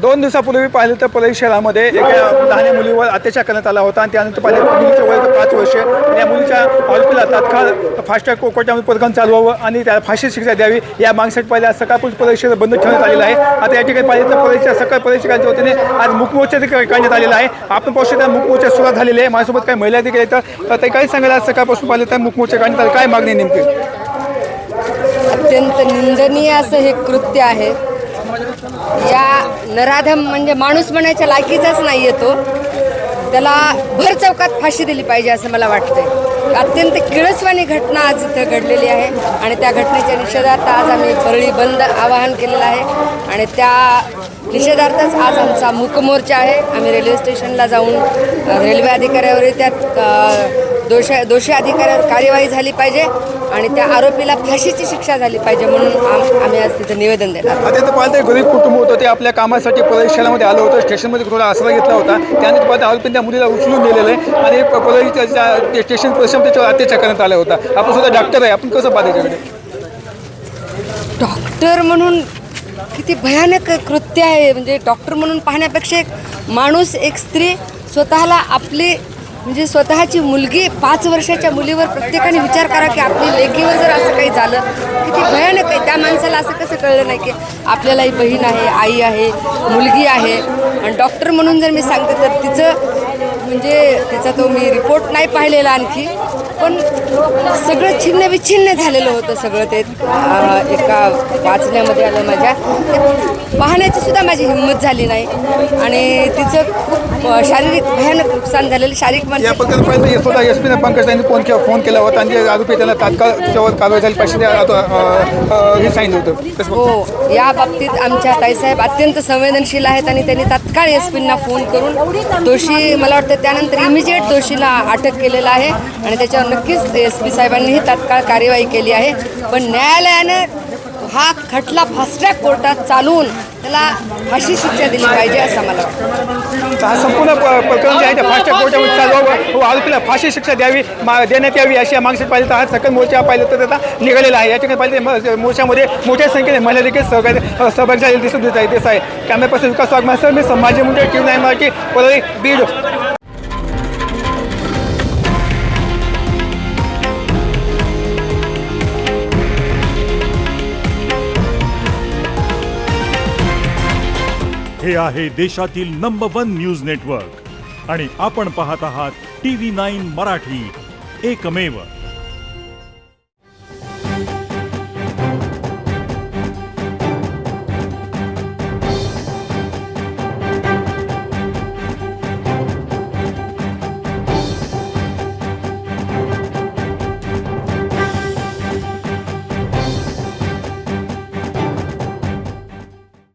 2 दिवसापूर्वी पाहिलं तर परळी शहरामध्ये एका लहान मुलीवर अत्याचार करण्यात आला होता आणि त्यानंतर पाहिलं मुलीचं वय 5 वर्ष आणि या मुलीच्या आरोपीला तात्काळ फास्ट ट्रॅक कोर्टामध्ये प्रकरण चालवावं आणि त्याला फाशी शिक्षा द्यावी या मागणीसाठी पहिल्या सकाळपासून परळी शहर बंद ठेवण्यात आलेलं आहे। आता या ठिकाणी पाहिलं तर परळीच्या परळी शहराच्या वतीने आज मूकमोर्चा करण्यात आलेला आहे। आपण पाहू शकता मूकमोर्चा सुरुवात झालेली आहे। माझ्यासोबत काही महिला देखील येतात ते काय सांगायला सकाळपासून पाहिलं तर मूकमोर्चा करण्यात आला काय मागणी नेमकी? अत्यंत निंदनीय असं हे कृत्य आहे। या नराधम म्हणजे माणूस म्हणायच्या लायकीचाच नाही येतो, त्याला भर चौकात फाशी दिली पाहिजे असं मला वाटतंय। अत्यंत किळसवाणी घटना आज इथं घडलेली आहे आणि त्या घटनेच्या निषेधार्थ आज आम्ही परळी बंद आवाहन केलेलं आहे आणि त्या निषेधार्थच आज आमचा मूकमोर्चा आहे। आम्ही रेल्वे स्टेशनला जाऊन रेल्वे अधिकाऱ्यावर त्यात दोषी अधिकाऱ्यावर कार्यवाही झाली पाहिजे आणि त्या आरोपीला फाशीची शिक्षा झाली पाहिजे म्हणून आम्ही आज तिथं निवेदन देणार। आता पाहिलं गरीब कुटुंब होतं ते आपल्या कामासाठी परळी शहरामध्ये आलं होतं, स्टेशनमध्ये थोडा आसरा घेतला होता, त्यानंतर पाहिलं आरोपीने त्या मुलीला उचलून नेलेलं आहे आणि परळीच्या स्टेशन परिसरात त्याच्यावर अत्याचार करण्यात आला होता। आपण सुद्धा डॉक्टर आहे, आपण कसं पाहतो त्याच्याकडे? डॉक्टर म्हणून किती भयानक कृत्य आहे, म्हणजे डॉक्टर म्हणून पाहण्यापेक्षा एक माणूस एक स्त्री स्वतःला आपली म्हणजे स्वतःची मुलगी 5 वर्षाच्या मुलीवर प्रत्येकाने विचार करा की आपली लेकीवर जर असं काही झालं किती भयानक आहे। त्या माणसाला असं कसं कळलं नाही की आपल्यालाही बहीण आहे, आई आहे, मुलगी आहे आणि डॉक्टर म्हणून जर मी सांगते तर तिचा तो मी रिपोर्ट नाही पाहिलेला आणखी, पण सगळं छिन्न विच्छिन्न झालेलं होतं सगळं ते एका वाचण्यामध्ये आलं माझ्या, ते पाहण्याची सुद्धा माझी हिंमत झाली नाही आणि तिचं खूप शारीरिक भयानक नुकसान झालेलं शारीरिक या पद्धतीने पाहिलं स्वतः एसपीने पंकज यांनी फोन केला होता आणि आरोपी त्याला तात्काळ त्याच्यावर कारवाई झाली पाहिजे हे सांगितलं होतं। हो, या बाबतीत आमच्या ताईसाहेब अत्यंत संवेदनशील आहेत आणि त्यांनी तात्काळ एसपींना फोन करून दोषी मला वाटतं त्यानंतर इमिजिएट दोषीला अटक केलेलं आहे आणि त्याच्यावर नक्कीच एसपी साहेबांनीही तात्काळ कार्यवाही केली आहे। पण न्यायालयानं हा खटला फास्ट ट्रॅक कोर्टात चालवून त्याला फाशी शिक्षा दिली पाहिजे असं मला वाटतं। हा संपूर्ण प्रकरण जे आहे ते फास्ट ट्रॅक कोर्टामध्ये चालवावं व आरोपीला फाशी शिक्षा द्यावी देण्यात यावी अशी मागणी पाहिजे तर हा सकल मोर्चा पाहिलं तर त्याचा निघालेला आहे। या ठिकाणी पाहिजे मोर्चामध्ये मोठ्या संख्येने महिला देखील सहभागी झालेली दिसून येत आहे। कॅमेरापर्सन विकास वाघमारे, मी संभाजी मुंडे, TV9 मराठी, परळी, बीड। हे आहे देशातील नंबर 1 न्यूज नेटवर्क आणि आपण पाहत आहात TV9 मराठी, एकमेव।